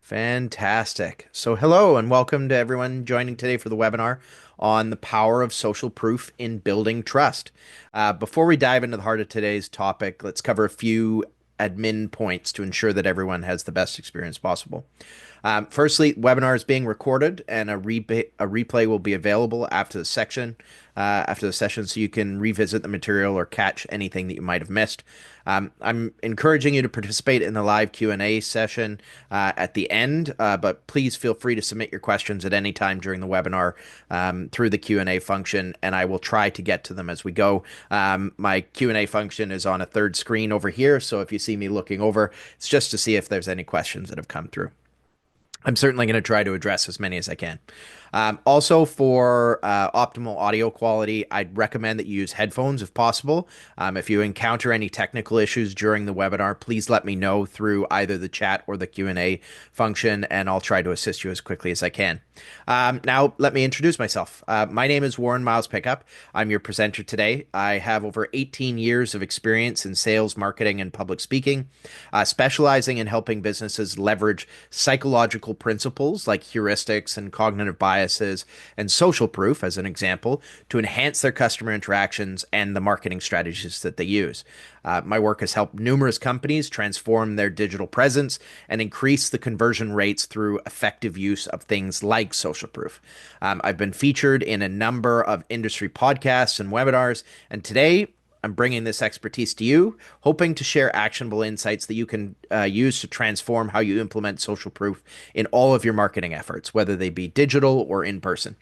Fantastic. So, hello and welcome to everyone joining today for the webinar on the power of social proof in building trust. Before we dive into the heart of today's topic, let's cover a few admin points to ensure that everyone has the best experience possible. Firstly, webinar is being recorded, and a replay will be available after the session, so you can revisit the material or catch anything that you might have missed. I'm encouraging you to participate in the live Q&A session at the end, but please feel free to submit your questions at any time during the webinar through the Q&A function, and I will try to get to them as we go. My Q&A function is on a third screen over here, so if you see me looking over, it's just to see if there's any questions that have come through. I'm certainly going to try to address as many as I can. Also, for optimal audio quality, I'd recommend that you use headphones if possible. If you encounter any technical issues during the webinar, please let me know through either the chat or the Q&A function, and I'll try to assist you as quickly as I can. Now, let me introduce myself. My name is Warren Miles Pickup. I'm your presenter today. I have over 18 years of experience in sales, marketing, and public speaking, specializing in helping businesses leverage psychological principles like heuristics and cognitive biases and social proof, as an example, to enhance their customer interactions and the marketing strategies that they use. My work has helped numerous companies transform their digital presence and increase the conversion rates through effective use of things like social proof. I've been featured in a number of industry podcasts and webinars, and today I'm bringing this expertise to you, hoping to share actionable insights that you can use to transform how you implement social proof in all of your marketing efforts, whether they be digital or in person.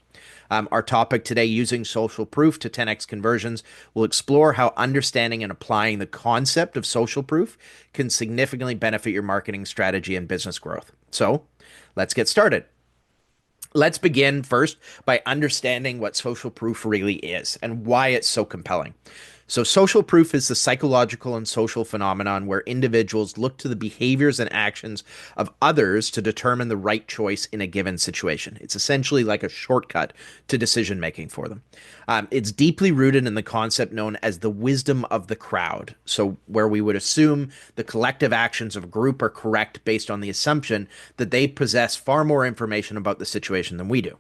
Our topic today, using social proof to 10x conversions, will explore how understanding and applying the concept of social proof can significantly benefit your marketing strategy and business growth. So let's get started. Let's begin first by understanding what social proof really is and why it's so compelling. So, social proof is the psychological and social phenomenon where individuals look to the behaviors and actions of others to determine the right choice in a given situation. It's essentially like a shortcut to decision making for them. It's deeply rooted in the concept known as the wisdom of the crowd. So, where we would assume the collective actions of a group are correct based on the assumption that they possess far more information about the situation than we do.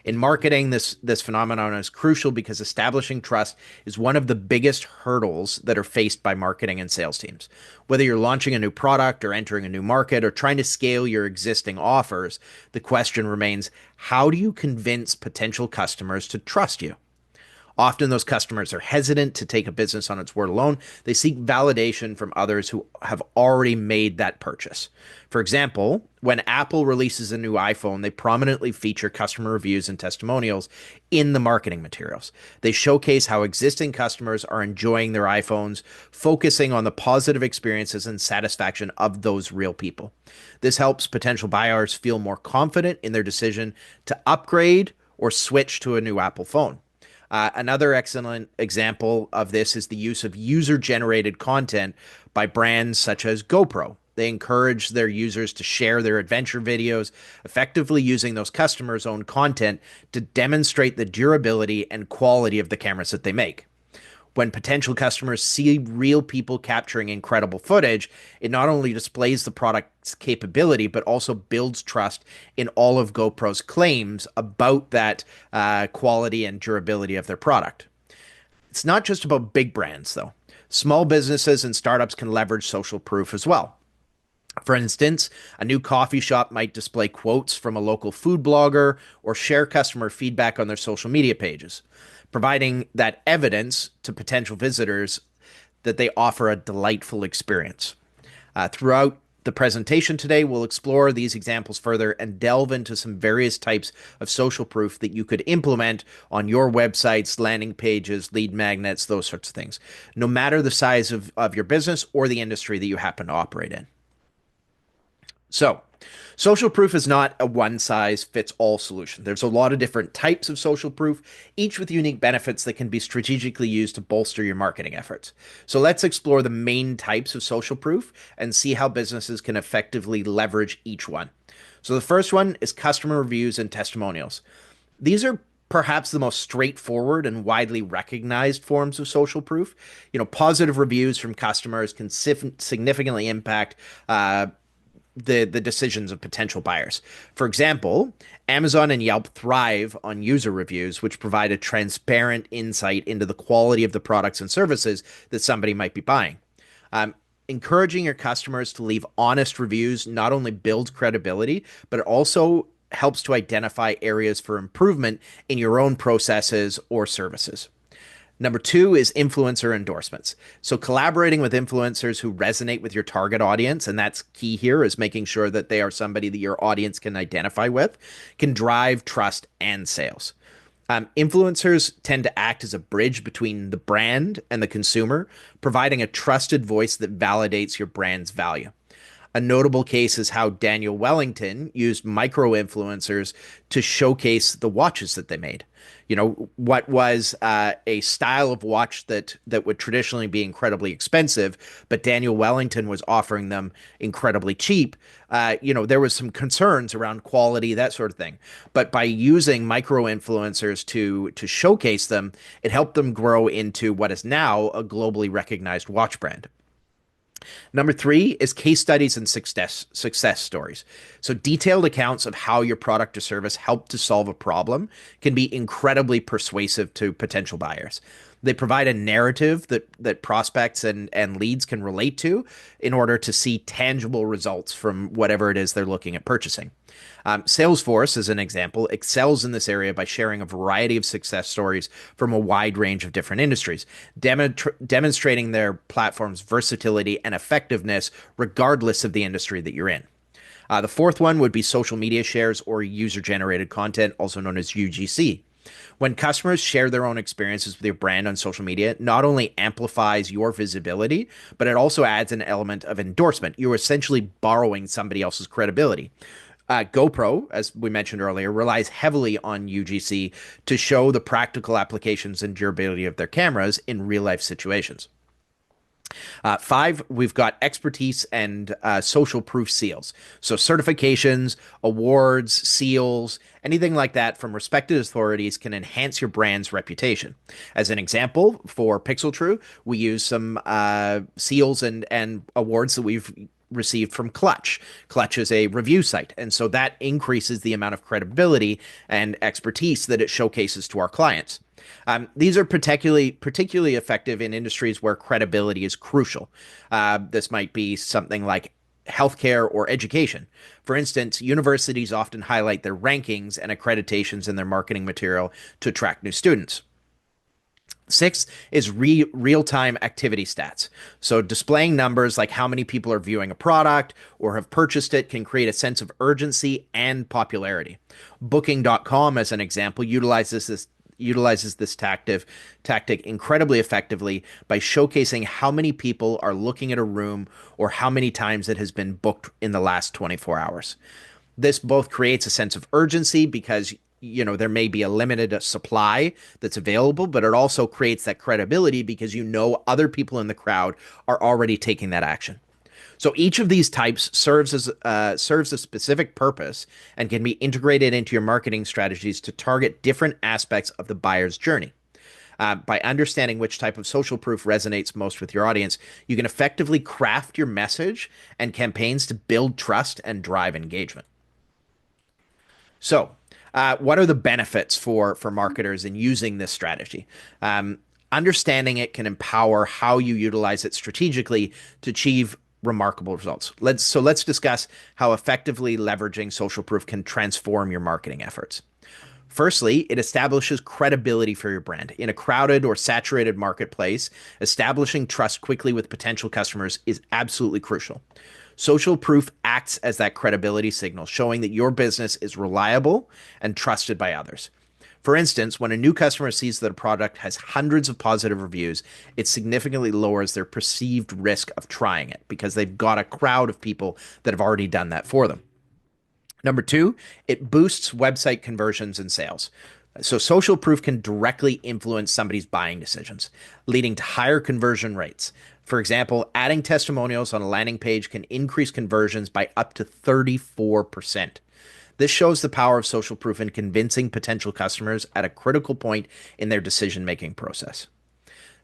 In marketing, this phenomenon is crucial because establishing trust is one of the biggest hurdles that are faced by marketing and sales teams. Whether you're launching a new product or entering a new market or trying to scale your existing offers, the question remains, how do you convince potential customers to trust you? Often those customers are hesitant to take a business on its word alone. They seek validation from others who have already made that purchase. For example, when Apple releases a new iPhone, they prominently feature customer reviews and testimonials in the marketing materials. They showcase how existing customers are enjoying their iPhones, focusing on the positive experiences and satisfaction of those real people. This helps potential buyers feel more confident in their decision to upgrade or switch to a new Apple phone. Another excellent example of this is the use of user-generated content by brands such as GoPro. They encourage their users to share their adventure videos, effectively using those customers' own content to demonstrate the durability and quality of the cameras that they make. When potential customers see real people capturing incredible footage, it not only displays the product's capability, but also builds trust in all of GoPro's claims about that quality and durability of their product. It's not just about big brands, though. Small businesses and startups can leverage social proof as well. For instance, a new coffee shop might display quotes from a local food blogger or share customer feedback on their social media pages, providing that evidence to potential visitors that they offer a delightful experience. Throughout the presentation today, we'll explore these examples further and delve into some various types of social proof that you could implement on your websites, landing pages, lead magnets, those sorts of things, no matter the size of your business or the industry that you happen to operate in. So, social proof is not a one size fits all solution. There's a lot of different types of social proof, each with unique benefits that can be strategically used to bolster your marketing efforts. So, let's explore the main types of social proof and see how businesses can effectively leverage each one. So, the first one is customer reviews and testimonials. These are perhaps the most straightforward and widely recognized forms of social proof. Positive reviews from customers can significantly impact the decisions of potential buyers. For example, Amazon and Yelp thrive on user reviews, which provide a transparent insight into the quality of the products and services that somebody might be buying. Um, Encouraging your customers to leave honest reviews not only builds credibility, but it also helps to identify areas for improvement in your own processes or services. Number two is influencer endorsements. So collaborating with influencers who resonate with your target audience, and that's key here, is making sure that they are somebody that your audience can identify with, can drive trust and sales. Influencers tend to act as a bridge between the brand and the consumer, providing a trusted voice that validates your brand's value. A notable case is how Daniel Wellington used micro influencers to showcase the watches that they made. You know, what was a style of watch that would traditionally be incredibly expensive, but Daniel Wellington was offering them incredibly cheap. There was some concerns around quality, that sort of thing. But by using micro influencers to showcase them, it helped them grow into what is now a globally recognized watch brand. Number three is case studies and success stories. So detailed accounts of how your product or service helped to solve a problem can be incredibly persuasive to potential buyers. They provide a narrative that prospects and leads can relate to in order to see tangible results from whatever it is they're looking at purchasing. Salesforce, as an example, excels in this area by sharing a variety of success stories from a wide range of different industries, demonstrating their platform's versatility and effectiveness regardless of the industry that you're in. The fourth one would be social media shares or user generated content, also known as UGC. When customers share their own experiences with your brand on social media, it not only amplifies your visibility, but it also adds an element of endorsement. You're essentially borrowing somebody else's credibility. GoPro, as we mentioned earlier, relies heavily on UGC to show the practical applications and durability of their cameras in real life situations. Five, we've got expertise and social proof seals. So certifications, awards, seals, anything like that from respected authorities can enhance your brand's reputation. As an example, for Pixel True, we use some seals and awards that we've received from Clutch. Clutch is a review site, and so that increases the amount of credibility and expertise that it showcases to our clients. These are particularly effective in industries where credibility is crucial. This might be something like healthcare or education. For instance, universities often highlight their rankings and accreditations in their marketing material to attract new students. Six is real-time activity stats. So displaying numbers like how many people are viewing a product or have purchased it can create a sense of urgency and popularity. Booking.com, as an example, utilizes this tactic incredibly effectively by showcasing how many people are looking at a room or how many times it has been booked in the last 24 hours. This both creates a sense of urgency because there may be a limited supply that's available, but it also creates that credibility because other people in the crowd are already taking that action. So each of these types serves a specific purpose and can be integrated into your marketing strategies to target different aspects of the buyer's journey. By understanding which type of social proof resonates most with your audience, you can effectively craft your message and campaigns to build trust and drive engagement. So, what are the benefits for marketers in using this strategy? Understanding it can empower how you utilize it strategically to achieve remarkable results. Let's discuss how effectively leveraging social proof can transform your marketing efforts. Firstly, it establishes credibility for your brand. In a crowded or saturated marketplace, establishing trust quickly with potential customers is absolutely crucial. Social proof acts as that credibility signal, showing that your business is reliable and trusted by others. For instance, when a new customer sees that a product has hundreds of positive reviews, it significantly lowers their perceived risk of trying it because they've got a crowd of people that have already done that for them. Number two, it boosts website conversions and sales. So social proof can directly influence somebody's buying decisions, leading to higher conversion rates. For example, adding testimonials on a landing page can increase conversions by up to 34%. This shows the power of social proof in convincing potential customers at a critical point in their decision-making process.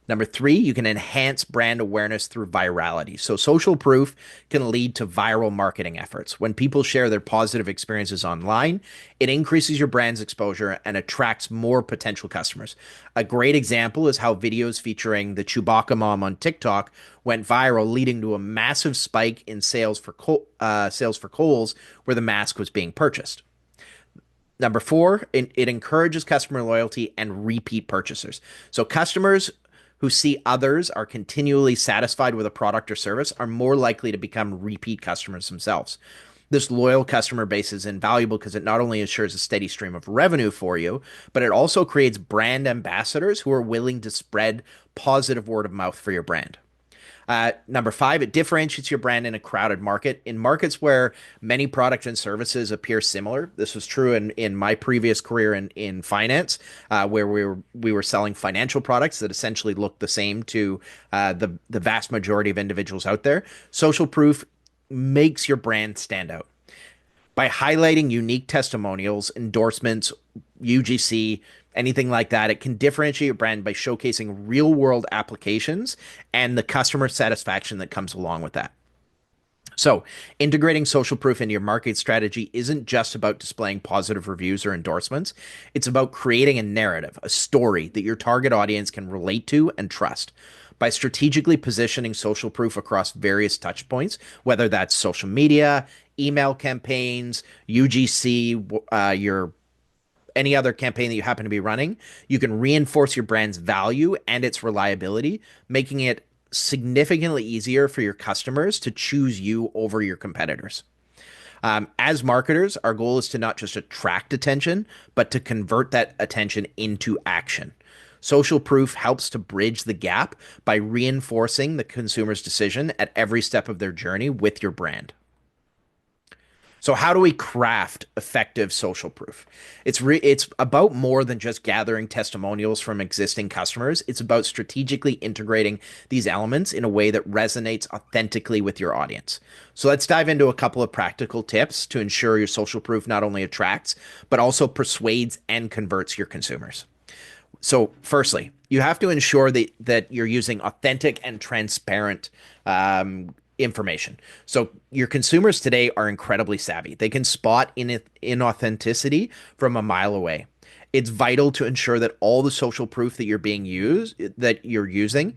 Number three, you can enhance brand awareness through virality. So, social proof can lead to viral marketing efforts. When people share their positive experiences online, it increases your brand's exposure and attracts more potential customers. A great example is how videos featuring the Chewbacca mom on TikTok went viral, leading to a massive spike in sales for Kohl's, where the mask was being purchased. Number four, it encourages customer loyalty and repeat purchasers. So customers who see others are continually satisfied with a product or service are more likely to become repeat customers themselves. This loyal customer base is invaluable because it not only ensures a steady stream of revenue for you, but it also creates brand ambassadors who are willing to spread positive word of mouth for your brand. Number five, it differentiates your brand in a crowded market. In markets where many products and services appear similar, this was true in my previous career in finance, where we were selling financial products that essentially looked the same to the vast majority of individuals out there. Social proof makes your brand stand out by highlighting unique testimonials, endorsements, UGC, anything like that. It can differentiate your brand by showcasing real world applications and the customer satisfaction that comes along with that. So, integrating social proof into your market strategy isn't just about displaying positive reviews or endorsements. It's about creating a narrative, a story that your target audience can relate to and trust. By strategically positioning social proof across various touch points, whether that's social media, email campaigns, UGC, your any other campaign that you happen to be running, you can reinforce your brand's value and its reliability, making it significantly easier for your customers to choose you over your competitors. As marketers, our goal is to not just attract attention, but to convert that attention into action. Social proof helps to bridge the gap by reinforcing the consumer's decision at every step of their journey with your brand. So how do we craft effective social proof? It's about more than just gathering testimonials from existing customers. It's about strategically integrating these elements in a way that resonates authentically with your audience. So let's dive into a couple of practical tips to ensure your social proof not only attracts but also persuades and converts your consumers. So, firstly, you have to ensure that you're using authentic and transparent information. So, your consumers today are incredibly savvy. They can spot inauthenticity from a mile away. It's vital to ensure that all the social proof that you're using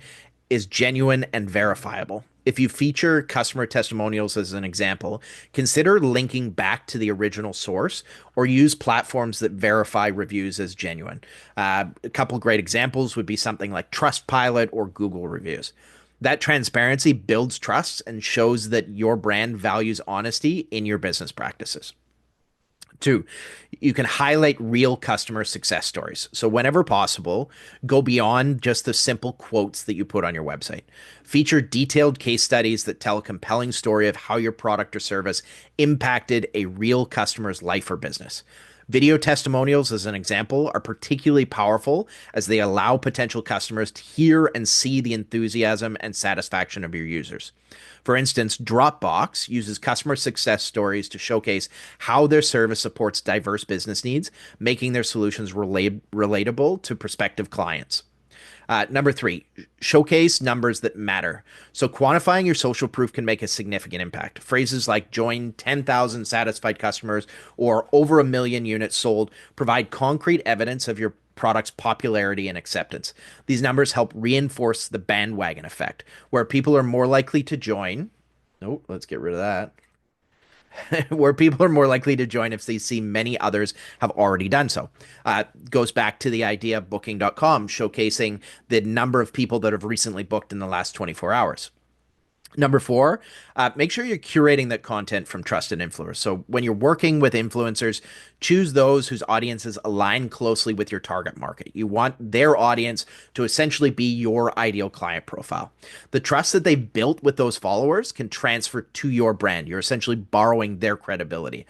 is genuine and verifiable. If you feature customer testimonials as an example, consider linking back to the original source or use platforms that verify reviews as genuine. A couple great examples would be something like Trustpilot or Google reviews. That transparency builds trust and shows that your brand values honesty in your business practices. Two, you can highlight real customer success stories. So, whenever possible, go beyond just the simple quotes that you put on your website. Feature detailed case studies that tell a compelling story of how your product or service impacted a real customer's life or business. Video testimonials, as an example, are particularly powerful as they allow potential customers to hear and see the enthusiasm and satisfaction of your users. For instance, Dropbox uses customer success stories to showcase how their service supports diverse business needs, making their solutions relatable to prospective clients. Number three, showcase numbers that matter. So, quantifying your social proof can make a significant impact. Phrases like join 10,000 satisfied customers or over 1 million units sold provide concrete evidence of your product's popularity and acceptance. These numbers help reinforce the bandwagon effect, where people are more likely to join. Oh, let's get rid of that. Where people are more likely to join if they see many others have already done so. Goes back to the idea of booking.com showcasing the number of people that have recently booked in the last 24 hours. Number four, make sure you're curating that content from trusted influencers. So when you're working with influencers, choose those whose audiences align closely with your target market. You want their audience to essentially be your ideal client profile. The trust that they built with those followers can transfer to your brand. You're essentially borrowing their credibility.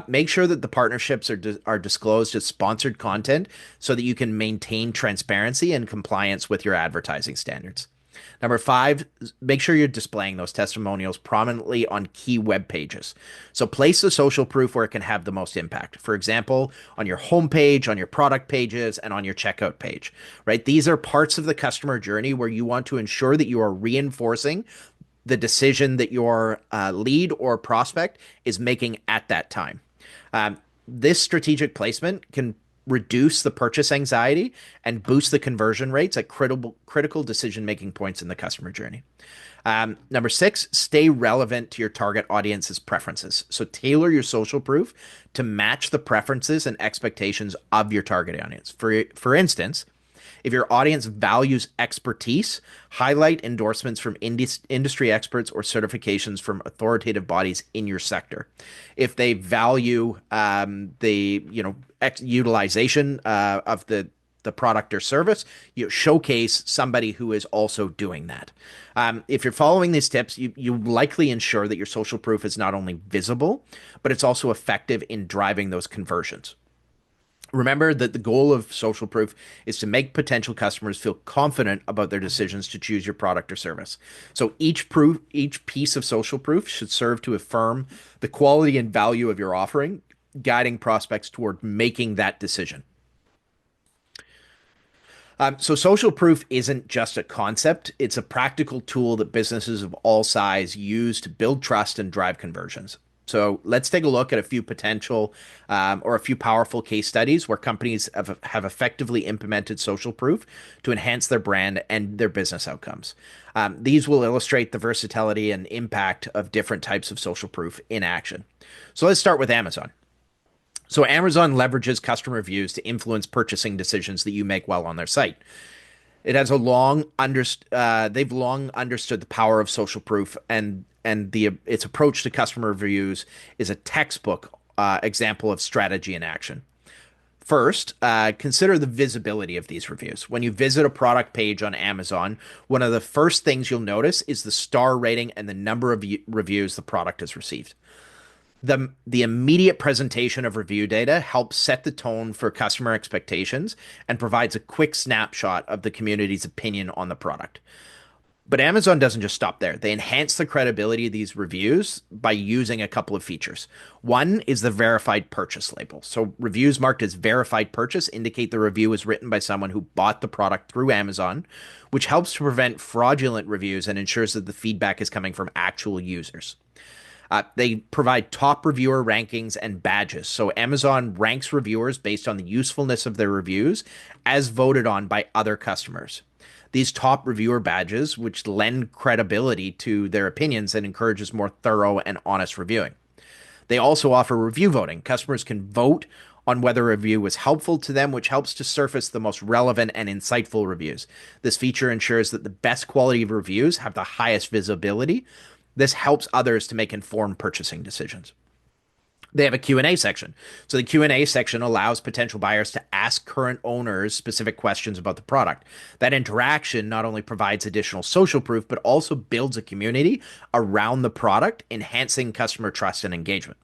Make sure that the partnerships are disclosed as sponsored content so that you can maintain transparency and compliance with your advertising standards. Number five, make sure you're displaying those testimonials prominently on key web pages. So place the social proof where it can have the most impact. For example, on your homepage, on your product pages, and on your checkout page, right? These are parts of the customer journey where you want to ensure that you are reinforcing the decision that your lead or prospect is making at that time. This strategic placement can reduce the purchase anxiety and boost the conversion rates at critical decision making points in the customer journey. Number six, stay relevant to your target audience's preferences. So tailor your social proof to match the preferences and expectations of your target audience. For instance, if your audience values expertise, highlight endorsements from industry experts or certifications from authoritative bodies in your sector. If they value the utilization of the product or service, you showcase somebody who is also doing that. If you're following these tips, you likely ensure that your social proof is not only visible, but it's also effective in driving those conversions. Remember that the goal of social proof is to make potential customers feel confident about their decisions to choose your product or service. So each piece of social proof should serve to affirm the quality and value of your offering, guiding prospects toward making that decision. So social proof isn't just a concept, it's a practical tool that businesses of all size use to build trust and drive conversions. So let's take a look at a few potential or a few powerful case studies where companies have effectively implemented social proof to enhance their brand and their business outcomes. These will illustrate the versatility and impact of different types of social proof in action. So let's start with Amazon. So Amazon leverages customer reviews to influence purchasing decisions that you make while on their site. It has they've long understood the power of social proof, and its approach to customer reviews is a textbook example of strategy in action. First, consider the visibility of these reviews. When you visit a product page on Amazon, one of the first things you'll notice is the star rating and the number of reviews the product has received. The immediate presentation of review data helps set the tone for customer expectations and provides a quick snapshot of the community's opinion on the product. But Amazon doesn't just stop there. They enhance the credibility of these reviews by using a couple of features. One is the verified purchase label. So reviews marked as verified purchase indicate the review was written by someone who bought the product through Amazon, which helps to prevent fraudulent reviews and ensures that the feedback is coming from actual users. They provide top reviewer rankings and badges. So Amazon ranks reviewers based on the usefulness of their reviews as voted on by other customers. These top reviewer badges, which lend credibility to their opinions and encourages more thorough and honest reviewing. They also offer review voting. Customers can vote on whether a review was helpful to them, which helps to surface the most relevant and insightful reviews. This feature ensures that the best quality of reviews have the highest visibility. This helps others to make informed purchasing decisions. They have a Q&A section. So the Q&A section allows potential buyers to ask current owners specific questions about the product. That interaction not only provides additional social proof, but also builds a community around the product, enhancing customer trust and engagement.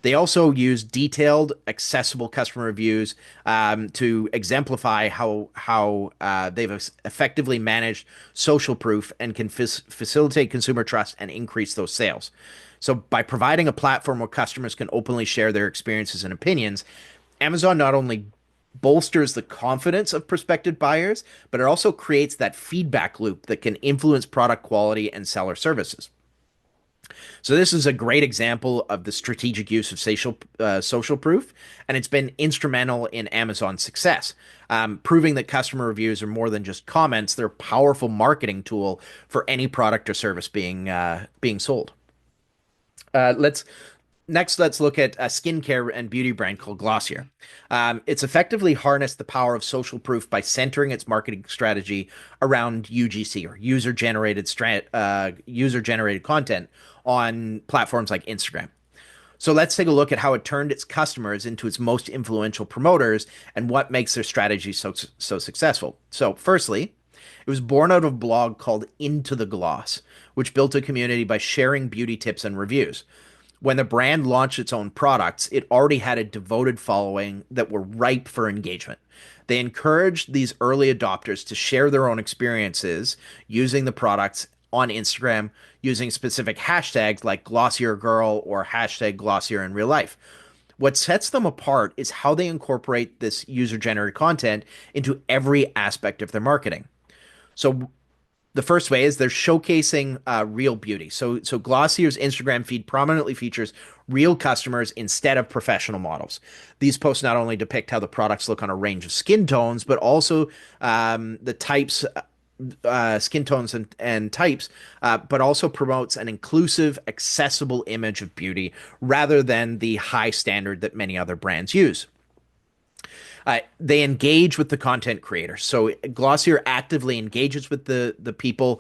They also use detailed, accessible customer reviews to exemplify how they've effectively managed social proof and can facilitate consumer trust and increase those sales. So by providing a platform where customers can openly share their experiences and opinions, Amazon not only bolsters the confidence of prospective buyers, but it also creates that feedback loop that can influence product quality and seller services. So this is a great example of the strategic use of social proof, and it's been instrumental in Amazon's success, proving that customer reviews are more than just comments; they're a powerful marketing tool for any product or service being sold. Let's Let's look at a skincare and beauty brand called Glossier. It's effectively harnessed the power of social proof by centering its marketing strategy around UGC or user generated content on platforms like Instagram. So let's take a look at how it turned its customers into its most influential promoters and what makes their strategy so successful. So, firstly, it was born out of a blog called Into the Gloss, which built a community by sharing beauty tips and reviews. When the brand launched its own products, it already had a devoted following that were ripe for engagement. They encourage these early adopters to share their own experiences using the products on Instagram using specific hashtags like Glossier Girl or hashtag Glossier in real life. What sets them apart is how they incorporate this user generated content into every aspect of their marketing. So the first way is they're showcasing real beauty. So Glossier's Instagram feed prominently features real customers instead of professional models. These posts not only depict how the products look on a range of skin tones, but also the types, skin tones and types, but also promotes an inclusive, accessible image of beauty rather than the high standard that many other brands use. They engage with the content creators. So Glossier actively engages with the people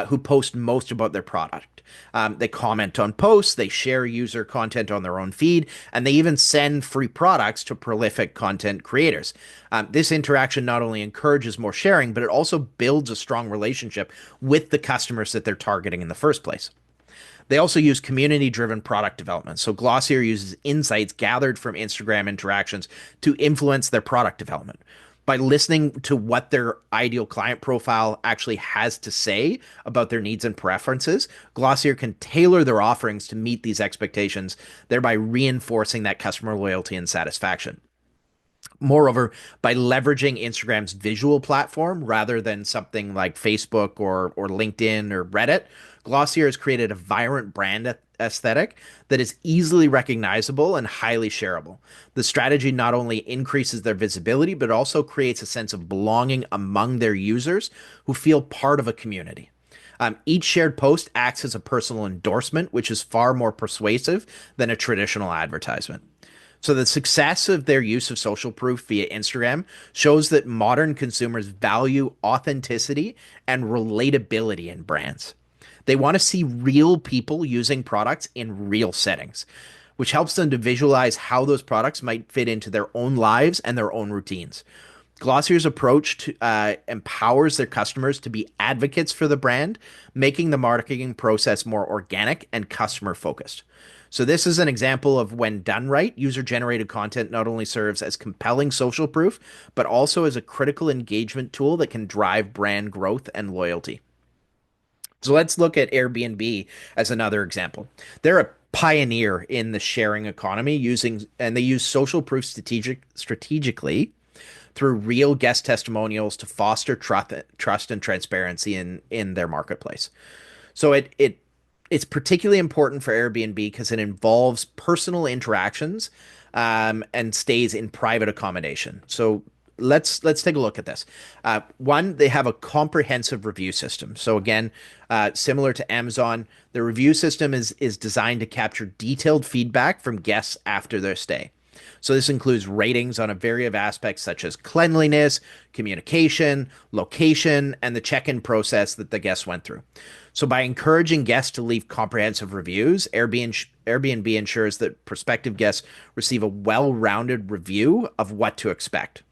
who post most about their product. They comment on posts, they share user content on their own feed, and they even send free products to prolific content creators. This interaction not only encourages more sharing, but it also builds a strong relationship with the customers that they're targeting in the first place. They also use community driven product development. So Glossier uses insights gathered from Instagram interactions to influence their product development. By listening to what their ideal client profile actually has to say about their needs and preferences, Glossier can tailor their offerings to meet these expectations, thereby reinforcing that customer loyalty and satisfaction. Moreover, by leveraging Instagram's visual platform rather than something like Facebook or LinkedIn or Reddit, Glossier has created a vibrant brand aesthetic that is easily recognizable and highly shareable. The strategy not only increases their visibility, but also creates a sense of belonging among their users who feel part of a community. Each shared post acts as a personal endorsement, which is far more persuasive than a traditional advertisement. So the success of their use of social proof via Instagram shows that modern consumers value authenticity and relatability in brands. They want to see real people using products in real settings, which helps them to visualize how those products might fit into their own lives and their own routines. Glossier's approach empowers their customers to be advocates for the brand, making the marketing process more organic and customer focused. So, this is an example of when done right, user generated content not only serves as compelling social proof, but also as a critical engagement tool that can drive brand growth and loyalty. So, let's look at Airbnb as another example. They're a pioneer in the sharing economy and they use social proof strategically through real guest testimonials to foster trust and transparency in their marketplace. So it's particularly important for Airbnb because it involves personal interactions and stays in private accommodation. So let's take a look at this. One, they have a comprehensive review system. So again, similar to Amazon, the review system is designed to capture detailed feedback from guests after their stay. So this includes ratings on a variety of aspects such as cleanliness, communication, location, and the check-in process that the guests went through. So by encouraging guests to leave comprehensive reviews, Airbnb ensures that prospective guests receive a well-rounded review of what to expect.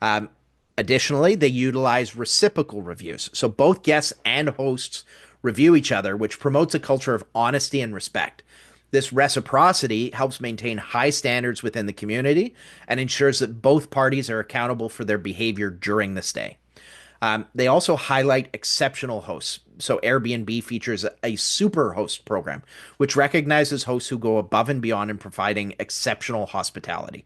Um, Additionally, they utilize reciprocal reviews. So both guests and hosts review each other, which promotes a culture of honesty and respect. This reciprocity helps maintain high standards within the community and ensures that both parties are accountable for their behavior during the stay. They also highlight exceptional hosts. So Airbnb features a super host program, which recognizes hosts who go above and beyond in providing exceptional hospitality.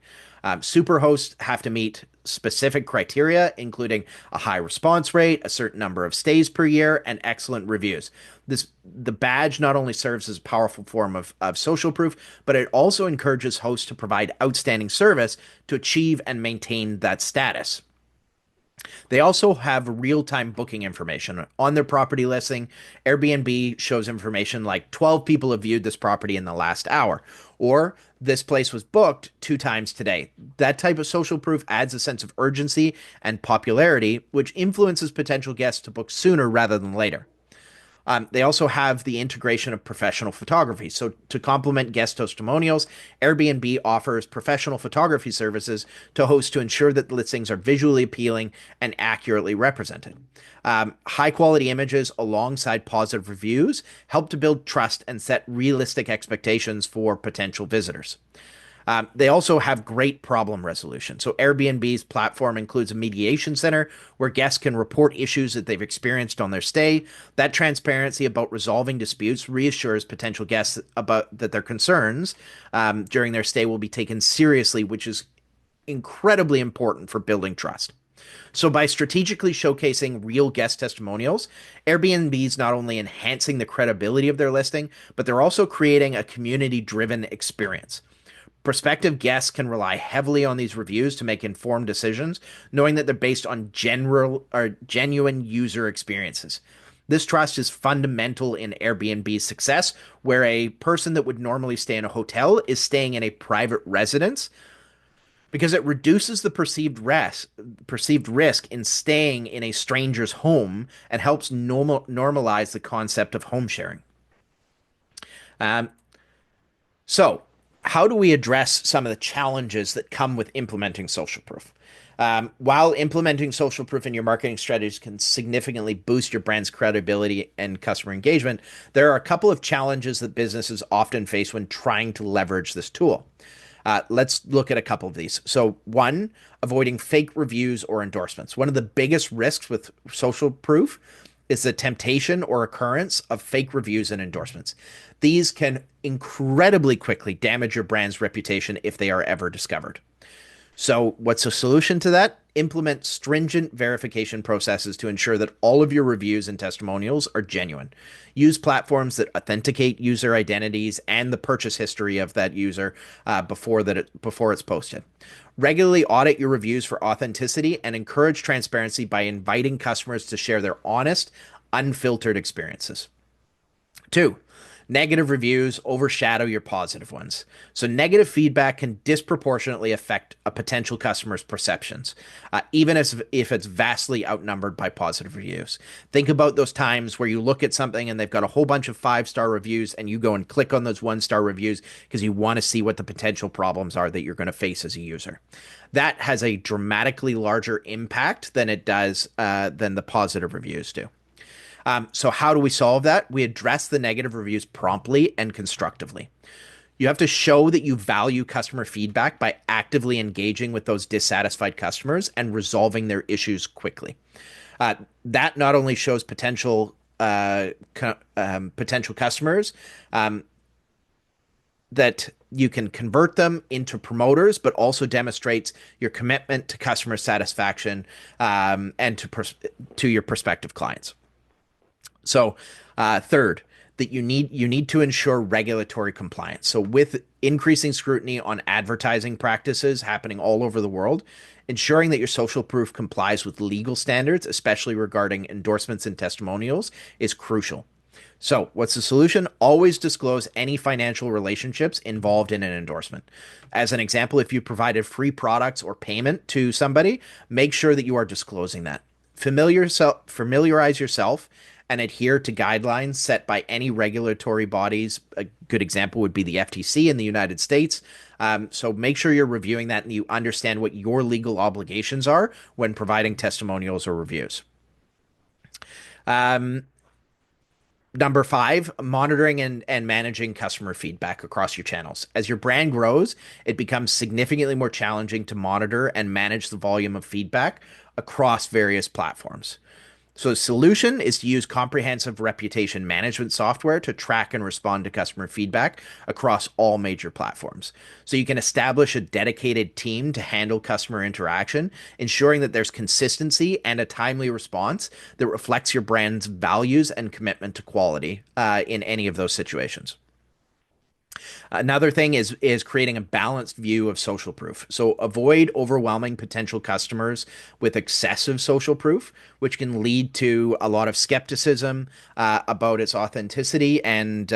Super hosts have to meet specific criteria, including a high response rate, a certain number of stays per year, and excellent reviews. The badge not only serves as a powerful form of social proof, but it also encourages hosts to provide outstanding service to achieve and maintain that status. They also have real-time booking information on their property listing. Airbnb shows information like 12 people have viewed this property in the last hour, or this place was booked 2 times today. That type of social proof adds a sense of urgency and popularity, which influences potential guests to book sooner rather than later. They also have the integration of professional photography. So, to complement guest testimonials, Airbnb offers professional photography services to hosts to ensure that the listings are visually appealing and accurately represented. High quality images alongside positive reviews help to build trust and set realistic expectations for potential visitors. They also have great problem resolution. So Airbnb's platform includes a mediation center where guests can report issues that they've experienced on their stay. That transparency about resolving disputes reassures potential guests about that their concerns during their stay will be taken seriously, which is incredibly important for building trust. So, by strategically showcasing real guest testimonials, Airbnb's not only enhancing the credibility of their listing, but they're also creating a community driven experience. Prospective guests can rely heavily on these reviews to make informed decisions, knowing that they're based on general or genuine user experiences. This trust is fundamental in Airbnb's success, where a person that would normally stay in a hotel is staying in a private residence because it reduces the perceived risk in staying in a stranger's home and helps normalize the concept of home sharing. Um, so, how do we address some of the challenges that come with implementing social proof? While implementing social proof in your marketing strategies can significantly boost your brand's credibility and customer engagement, there are a couple of challenges that businesses often face when trying to leverage this tool. Let's look at a couple of these. So, one, avoiding fake reviews or endorsements. One of the biggest risks with social proof is the temptation or occurrence of fake reviews and endorsements. These can incredibly quickly damage your brand's reputation if they are ever discovered. So, what's the solution to that? Implement stringent verification processes to ensure that all of your reviews and testimonials are genuine. Use platforms that authenticate user identities and the purchase history of that user before it's posted. Regularly audit your reviews for authenticity and encourage transparency by inviting customers to share their honest, unfiltered experiences. Two, negative reviews overshadow your positive ones. So, negative feedback can disproportionately affect a potential customer's perceptions, even if it's vastly outnumbered by positive reviews. Think about those times where you look at something and they've got a whole bunch of 5-star reviews, and you go and click on those 1-star reviews because you want to see what the potential problems are that you're going to face as a user. That has a dramatically larger impact than it does than the positive reviews do. So how do we solve that? We address the negative reviews promptly and constructively. You have to show that you value customer feedback by actively engaging with those dissatisfied customers and resolving their issues quickly. That not only shows potential customers that you can convert them into promoters, but also demonstrates your commitment to customer satisfaction and to your prospective clients. So, third, that you need to ensure regulatory compliance. So, with increasing scrutiny on advertising practices happening all over the world, ensuring that your social proof complies with legal standards, especially regarding endorsements and testimonials, is crucial. So, what's the solution? Always disclose any financial relationships involved in an endorsement. As an example, if you provided free products or payment to somebody, make sure that you are disclosing that. Familiarize yourself and adhere to guidelines set by any regulatory bodies. A good example would be the FTC in the United States. So make sure you're reviewing that and you understand what your legal obligations are when providing testimonials or reviews. Number 5, monitoring and managing customer feedback across your channels. As your brand grows, it becomes significantly more challenging to monitor and manage the volume of feedback across various platforms. So the solution is to use comprehensive reputation management software to track and respond to customer feedback across all major platforms. So you can establish a dedicated team to handle customer interaction, ensuring that there's consistency and a timely response that reflects your brand's values and commitment to quality in any of those situations. Another thing is creating a balanced view of social proof. So avoid overwhelming potential customers with excessive social proof, which can lead to a lot of skepticism about its authenticity and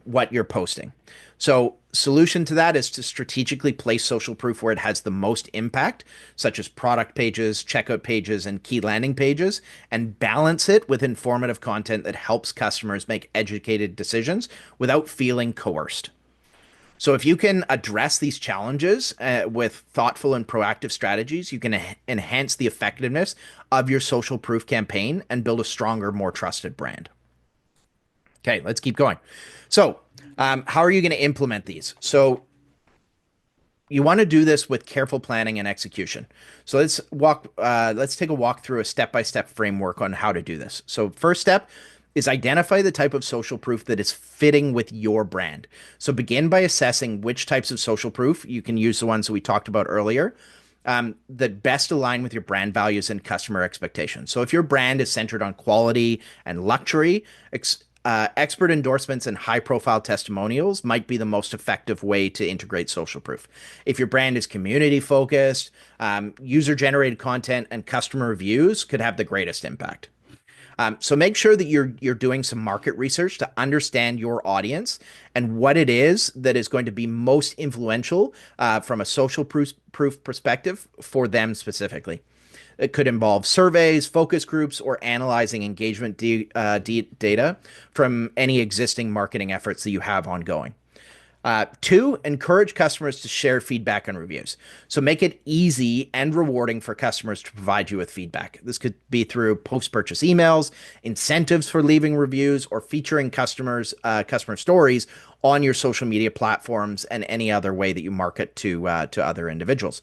what you're posting. So solution to that is to strategically place social proof where it has the most impact, such as product pages, checkout pages, and key landing pages, and balance it with informative content that helps customers make educated decisions without feeling coerced. So if you can address these challenges with thoughtful and proactive strategies, you can enhance the effectiveness of your social proof campaign and build a stronger, more trusted brand. Okay, let's keep going. So How are you going to implement these? So you want to do this with careful planning and execution. So let's take a walk through a step-by-step framework on how to do this. So first step is identify the type of social proof that is fitting with your brand. So begin by assessing which types of social proof. You can use the ones that we talked about earlier, that best align with your brand values and customer expectations. So if your brand is centered on quality and luxury, expert endorsements and high profile testimonials might be the most effective way to integrate social proof. If your brand is community focused, user generated content and customer reviews could have the greatest impact. So make sure that you're doing some market research to understand your audience and what it is that is going to be most influential from a social proof perspective for them specifically. It could involve surveys, focus groups, or analyzing engagement data from any existing marketing efforts that you have ongoing. Two, encourage customers to share feedback and reviews. So make it easy and rewarding for customers to provide you with feedback. This could be through post-purchase emails, incentives for leaving reviews, or featuring customer stories on your social media platforms and any other way that you market to other individuals.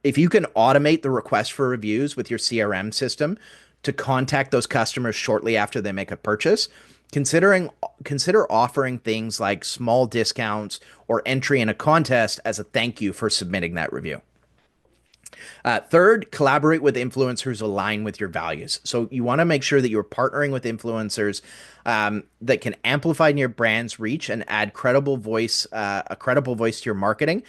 If you can automate the request for reviews with your CRM system to contact those customers shortly after they make a purchase, consider offering things like small discounts or entry in a contest as a thank you for submitting that review. Third, collaborate with influencers align with your values. So you want to make sure that you're partnering with influencers that can amplify your brand's reach and add a credible voice to your marketing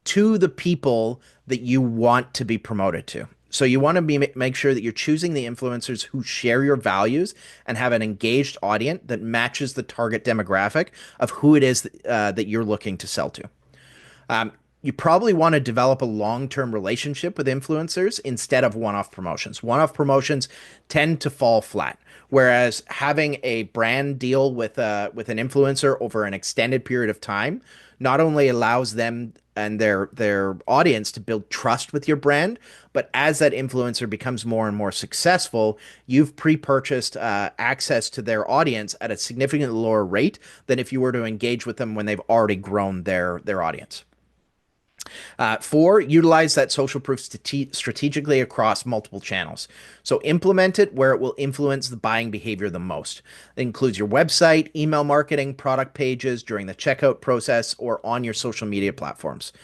to the people that you want to be promoted to. So you want to make sure that you're choosing the influencers who share your values and have an engaged audience that matches the target demographic of who it is that you're looking to sell to. You probably want to develop a long-term relationship with influencers instead of one-off promotions. One-off promotions tend to fall flat, whereas having a brand deal with an influencer over an extended period of time not only allows them and their audience to build trust with your brand, but as that influencer becomes more and more successful, you've pre-purchased access to their audience at a significantly lower rate than if you were to engage with them when they've already grown their audience. Four, utilize that social proof strategically across multiple channels. So implement it where it will influence the buying behavior the most. It includes your website, email marketing, product pages during the checkout process, or on your social media platforms.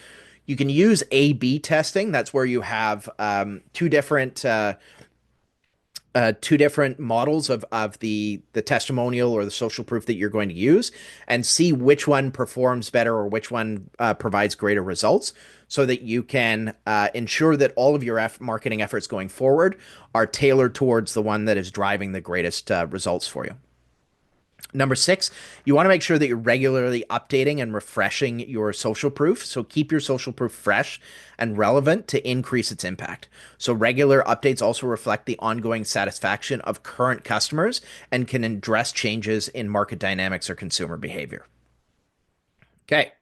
You can use A/B testing. That's where you have two different models of the testimonial or the social proof that you're going to use and see which one performs better or which one provides greater results so that you can ensure that all of your marketing efforts going forward are tailored towards the one that is driving the greatest results for you. Number six, you want to make sure that you're regularly updating and refreshing your social proof. So keep your social proof fresh and relevant to increase its impact. So regular updates also reflect the ongoing satisfaction of current customers and can address changes in market dynamics or consumer behavior. Okay,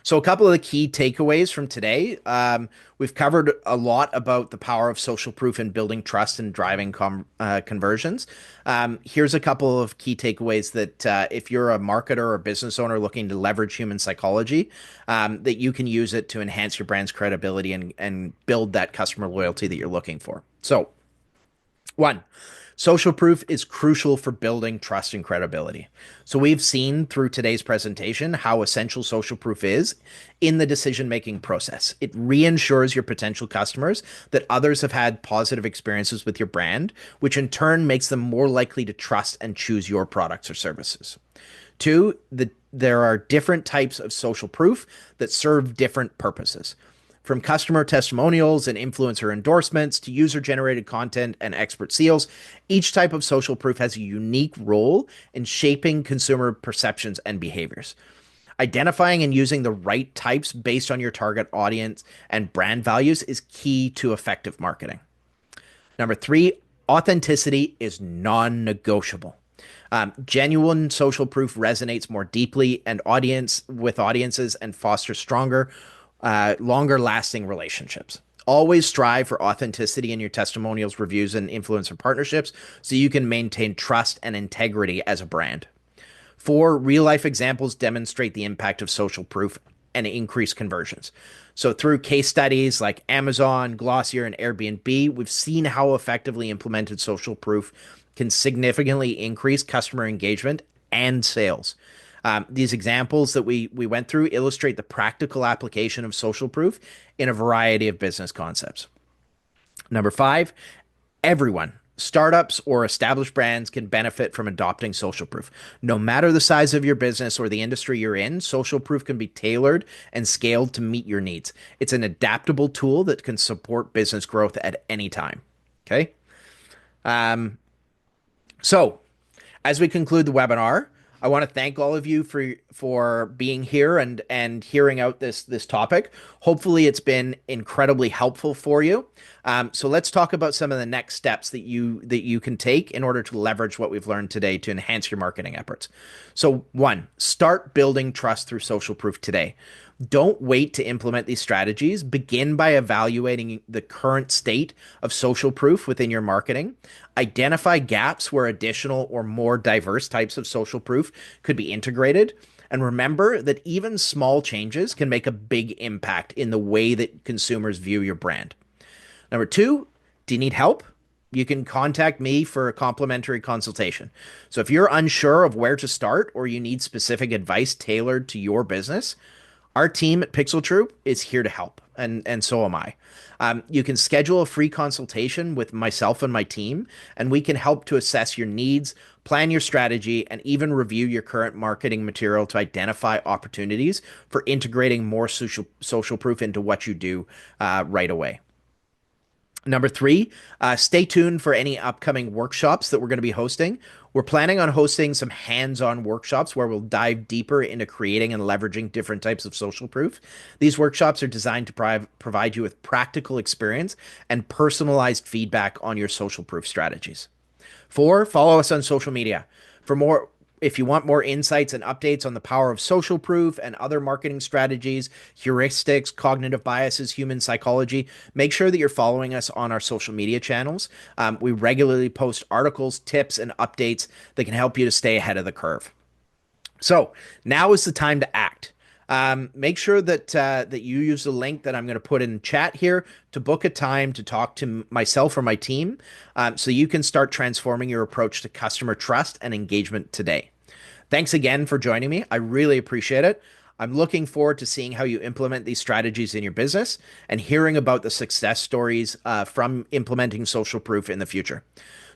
so a couple of the key takeaways from today. We've covered a lot about the power of social proof in building trust and driving conversions. Here's a couple of key takeaways that if you're a marketer or business owner looking to leverage human psychology, that you can use it to enhance your brand's credibility and build that customer loyalty that you're looking for. So, one, social proof is crucial for building trust and credibility. So we've seen through today's presentation how essential social proof is in the decision-making process. It reassures your potential customers that others have had positive experiences with your brand, which in turn makes them more likely to trust and choose your products or services. Two, there are different types of social proof that serve different purposes. From customer testimonials and influencer endorsements to user-generated content and expert seals, each type of social proof has a unique role in shaping consumer perceptions and behaviors. Identifying and using the right types based on your target audience and brand values is key to effective marketing. Number three, authenticity is non-negotiable. Genuine social proof resonates more deeply and audiences and fosters stronger, longer lasting relationships. Always strive for authenticity in your testimonials, reviews, and influencer partnerships so you can maintain trust and integrity as a brand. 4, real life examples demonstrate the impact of social proof and increase conversions. So through case studies like Amazon, Glossier, and Airbnb, we've seen how effectively implemented social proof can significantly increase customer engagement and sales. These examples that we went through illustrate the practical application of social proof in a variety of business concepts. Number 5, everyone, startups or established brands, can benefit from adopting social proof. No matter the size of your business or the industry you're in, social proof can be tailored and scaled to meet your needs. It's an adaptable tool that can support business growth at any time. Okay. Um, so as we conclude the webinar, I want to thank all of you for being here and hearing out this topic. Hopefully, it's been incredibly helpful for you. So let's talk about some of the next steps that you can take in order to leverage what we've learned today to enhance your marketing efforts. So, one, start building trust through social proof today. Don't wait to implement these strategies. Begin by evaluating the current state of social proof within your marketing. Identify gaps where additional or more diverse types of social proof could be integrated. And remember that even small changes can make a big impact in the way that consumers view your brand. Number 2, do you need help? You can contact me for a complimentary consultation. So if you're unsure of where to start or you need specific advice tailored to your business, our team at Pixel Troop is here to help, and so am I. You can schedule a free consultation with myself and my team, and we can help to assess your needs, plan your strategy, and even review your current marketing material to identify opportunities for integrating more social proof into what you do right away. Number 3, stay tuned for any upcoming workshops that we're going to be hosting. We're planning on hosting some hands-on workshops where we'll dive deeper into creating and leveraging different types of social proof. These workshops are designed to provide you with practical experience and personalized feedback on your social proof strategies. 4, follow us on social media. For more, if you want more insights and updates on the power of social proof and other marketing strategies, heuristics, cognitive biases, human psychology, make sure that you're following us on our social media channels. We regularly post articles, tips, and updates that can help you to stay ahead of the curve. So now is the time to act. Make sure that you use the link that I'm going to put in chat here to book a time to talk to myself or my team, so you can start transforming your approach to customer trust and engagement today. Thanks again for joining me. I really appreciate it. I'm looking forward to seeing how you implement these strategies in your business and hearing about the success stories from implementing social proof in the future.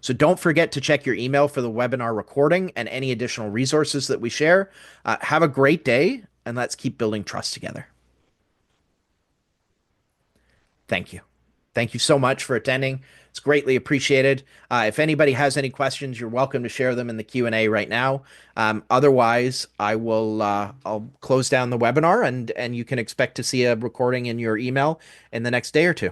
So don't forget to check your email for the webinar recording and any additional resources that we share. Have a great day, and let's keep building trust together. Thank you. Thank you so much for attending. It's greatly appreciated. If anybody has any questions, you're welcome to share them in the Q&A right now. Otherwise, I'll close down the webinar, and you can expect to see a recording in your email in the next day or two.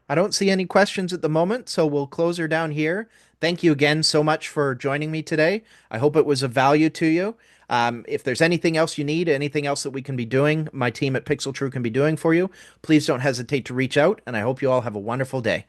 I don't see any questions at the moment, so we'll close her down here. Thank you again so much for joining me today. I hope it was of value to you. If there's anything else you need, anything else that we can be doing, my team at Pixel True can be doing for you, please don't hesitate to reach out, and I hope you all have a wonderful day.